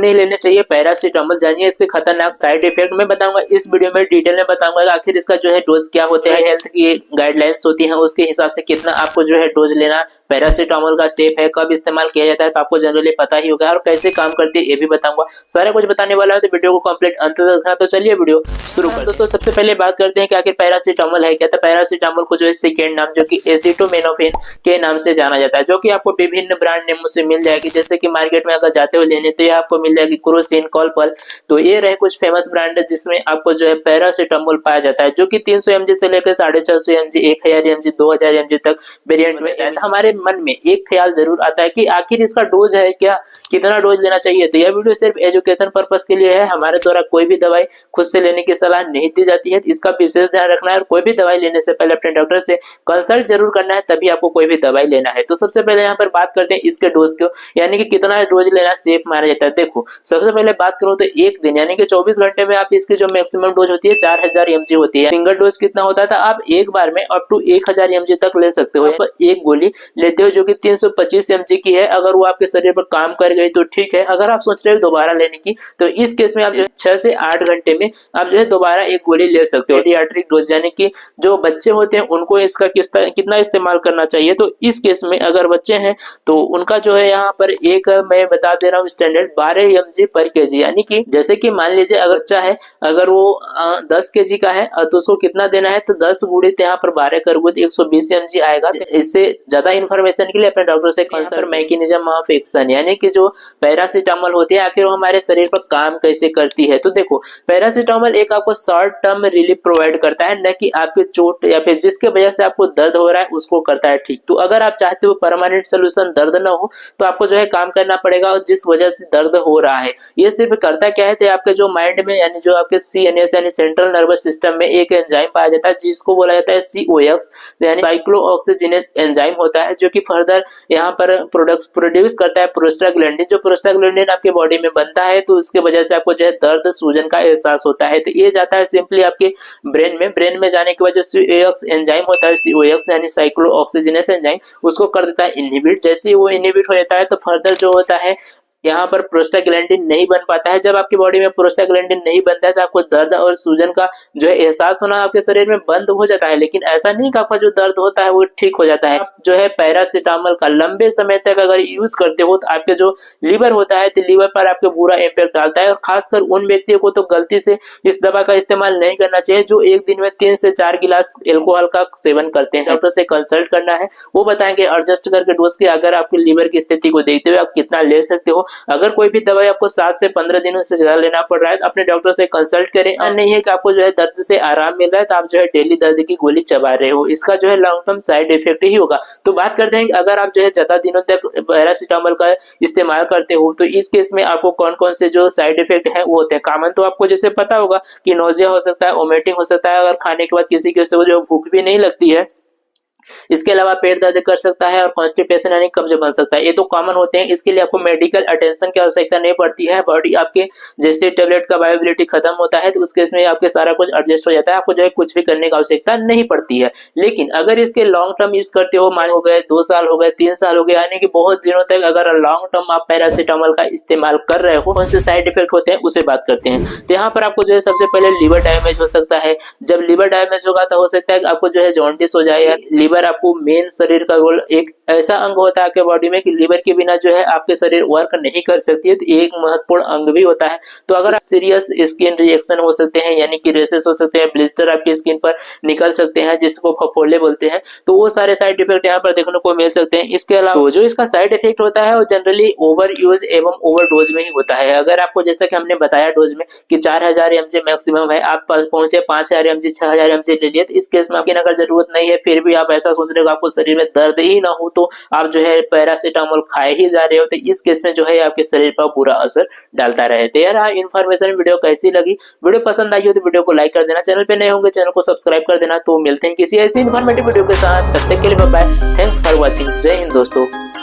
नहीं लेने चाहिए पैरासीटामोल। जानिए इसके खतरनाक साइड इफेक्ट मैं बताऊंगा इस वीडियो में, डिटेल में बताऊंगा आखिर इसका जो है डोज क्या होता है, हेल्थ की गाइडलाइंस होती है उसके हिसाब से कितना आपको जो है डोज लेना पैरासीटामोल का सेफ है, कब इस्तेमाल किया जाता है तो आपको जनरली पता ही होगा, और कैसे काम करती है ये भी बताऊंगा। सारा कुछ बताने वाला है तो वीडियो को कंप्लीट अंत तक देखना। तो चलिए वीडियो शुरू करते हैं। दोस्तों सबसे पहले बात करते हैं कि आखिर पैरासीटामोल है क्या। तो पैरासीटामोल को जो है सेकेंड नाम जो कि एसिटोमिनोफेन के नाम से जाना जाता है, जो कि आपको विभिन्न ब्रांड नेमों से मिल जाएगी। जैसे कि मार्केट में अगर जाते हो लेने तो ये आपको मिल जाएगी क्रोसिन, कॉलपल। तो ये रहे कुछ फेमस ब्रांड है जिसमें आपको जो है पैरासीटामोल पाया जाता है, जो कि 300 mg से लेकर 450 mg, 1000 mg, 2000 mg तक वेरिएंट में आता है। हमारे मन में एक ख्याल जरूर आता है कि आखिर इसका डोज है क्या, कितना डोज लेना चाहिए। तो यह वीडियो सिर्फ एजुकेशन पर्पस के लिए है, हमारे द्वारा कोई भी दवाई खुद से लेने की सलाह नहीं दी जाती है, इसका विशेष ध्यान रखना है। और कोई भी दवाई लेने से पहले अपने डॉक्टर से कंसल्ट जरूर करना है, तभी आपको कोई भी दवाई लेना है। तो सबसे पहले यहाँ पर बात करते हैं इसके डोज को, यानी कि कितना डोज लेना सेफ माना जाता है। देखो सबसे पहले बात करूं तो एक दिन यानी कि 24 घंटे में आप इसकी जो मैक्सिमम डोज होती है 4000 mg होती है। सिंगल डोज कितना होता था, आप एक बार में अप टू 1000 mg तक ले सकते हो। एक गोली लेते हो जो कि 325 mg की है, अगर वो आपके शरीर पर काम कर गई तो ठीक है। अगर आप सोच रहे हो दोबारा लेने की तो इस केस में आप जो है 6 से 8 घंटे में आप जो है दोबारा एक गोली ले सकते हो। पीडियाट्रिक डोज यानी कि जो बच्चे होते हैं उनको इसका कितना इस्तेमाल करना चाहिए। तो इस केस में अगर बच्चे हैं तो उनका जो है यहाँ पर एक मैं बता दे रहा हूँ स्टैंडर्ड 12 mg पर kg, यानी कि जैसे कि मान लीजिए अगर बच्चा है, अगर वो 10 kg का है तो उसको कितना देना है, तो 10 गुणित यहाँ पर 12 करोगे तो 120 mg आएगा। इससे ज्यादा इन्फॉर्मेशन के लिए अपने डॉक्टर से कंसल्ट। मैकेनिज्म ऑफ एक्शन यानी कि जो पैरासीटामोल होती है आखिर वो हमारे शरीर पर काम कैसे करती है। तो देखो पैरासीटामोल एक आपको शॉर्ट टर्म रिलीफ प्रोवाइड करता है, न कि आपके चोट या फिर जिसके वजह से आपको दर्द हो रहा है उसको करता है ठीक। तो अगर आप चाहते हो परमानेंट सोल्यूशन दर्द न हो तो आपको जो है काम करना पड़ेगा, और जिस वजह से दर्द हो रहा है ये सिर्फ करता क्या है, तो आपके जो माइंड में यानी जो आपके CNS यानी सेंट्रल नर्वस सिस्टम में एक एंजाइम पाया जाता है जिसको बोला जाता है COX यानी साइक्लोऑक्सीजिनेस एंजाइम होता है, जो कि फर्दर यहाँ पर प्रोड्यूस करता है प्रोस्टाग्लैंडिन। जो प्रोस्टाग्लैंडिन आपके बॉडी में बनता है तो उसके वजह से आपको जो है दर्द सूजन का एहसास होता है। तो ये जाता है सिंपली आपके ब्रेन में जाने के बाद जो COX एंजाइम होता है, COX यानी साइक्लोऑक्सीजिनेस एंजाइम, उसको कर देता है इनहिबिट। जैसे ही वो इनहिबिट हो जाता है तो फर्दर जो होता है यहाँ पर प्रोस्टाग्लैंडिन नहीं बन पाता है। जब आपकी बॉडी में प्रोस्टाग्लैंडिन नहीं बनता है तो आपको दर्द और सूजन का जो है एहसास होना आपके शरीर में बंद हो जाता है, लेकिन ऐसा नहीं कि आपका जो दर्द होता है वो ठीक हो जाता है। आप जो है पैरासीटामोल का लंबे समय तक अगर यूज करते हो तो आपके जो लीवर होता है तो लीवर पर आपके बुरा इम्पैक्ट डालता है, और खासकर उन व्यक्तियों को तो गलती से इस दवा का इस्तेमाल नहीं करना चाहिए जो एक दिन में 3 से 4 गिलास एल्कोहल का सेवन करते हैं। डॉक्टर से कंसल्ट करना है, वो बताएंगे एडजस्ट करके डोज के, अगर आपके लीवर की स्थिति को देखते हुए आप कितना ले सकते हो। अगर कोई भी दवाई आपको 7 से 15 दिनों से ज्यादा लेना पड़ रहा है तो अपने डॉक्टर से कंसल्ट करें। नहीं है कि आपको जो है दर्द से आराम मिल रहा है तो आप जो है डेली दर्द की गोली चबा रहे हो, इसका जो है लॉन्ग टर्म साइड इफेक्ट ही होगा। तो बात करते हैं कि अगर आप जो है ज्यादा दिनों तक पैरासीटामोल का इस्तेमाल करते हो तो इस केस में आपको कौन कौन से जो साइड इफेक्ट है वो होते हैं। कॉमन तो आपको जैसे पता होगा कि नोजिया हो सकता है, वोमिटिंग हो सकता है, अगर खाने के बाद किसी को जो भूख भी नहीं लगती है। इसके अलावा पेट दर्द कर सकता है और कॉन्स्टिपेशन यानी कब्ज बन सकता है, ये तो कॉमन होते हैं। इसके लिए आपको मेडिकल अटेंशन की आवश्यकता नहीं पड़ती है। बॉडी आपके जैसे टेबलेट का बायोबिलिटी खत्म होता है तो उस केस में आपके सारा कुछ एडजस्ट हो जाता है, आपको जो है कुछ भी करने की आवश्यकता नहीं पड़ती है। लेकिन अगर इसके लॉन्ग टर्म यूज करते हो, मान हो गए 2 साल हो गए, 3 साल हो गए, यानी कि बहुत दिनों तक अगर लॉन्ग टर्म आप पैरासीटामोल का इस्तेमाल कर रहे हो, कौन से साइड इफेक्ट होते हैं उसे बात करते हैं। तो यहाँ पर आपको जो है सबसे पहले लीवर डैमेज हो सकता है। जब लीवर डैमेज होगा तो हो सकता है कि आपको जो है जॉन्डिस हो जाएगा। लीवर आपको मेन शरीर का रोल एक ऐसा अंग होता है आपके बॉडी में कि लीवर के बिना जो है आपके शरीर वर्क नहीं कर सकती है, तो एक महत्वपूर्ण अंग भी होता है। तो अगर सीरियस स्किन रिएक्शन हो सकते हैं, यानी कि रेसेस हो सकते हैं, ब्लिस्टर आपकी स्किन पर निकल सकते हैं जिसको फफोले बोलते हैं, तो वो सारे साइड इफेक्ट यहाँ पर देखने को मिल सकते हैं। इसके अलावा तो जो इसका साइड इफेक्ट होता है वो जनरली ओवर यूज एवं ओवर डोज में ही होता है। अगर आपको जैसा कि हमने बताया डोज में कि 4000 mg मैक्सिमम है, आप पहुंचे 5000 mg 6000 mg ले लिए, तो इस केस में आपकी अगर जरूरत नहीं है फिर भी आप ऐसा सोच रहे हो आपको शरीर में दर्द ही ना हो तो आप जो है पैरासीटामोल खाए ही जा रहे हो, तो इस केस में जो है आपके शरीर पर बुरा असर डालता रहे। तो यार इन्फॉर्मेशन वीडियो कैसी लगी, वीडियो पसंद आई हो तो वीडियो को लाइक कर देना, चैनल पे नए होंगे चैनल को सब्सक्राइब कर देना। तो मिलते हैं किसी ऐसी इन्फॉर्मेटिव वीडियो के साथ, तब तक के लिए bye bye, thanks for watching, जय हिंद दोस्तों।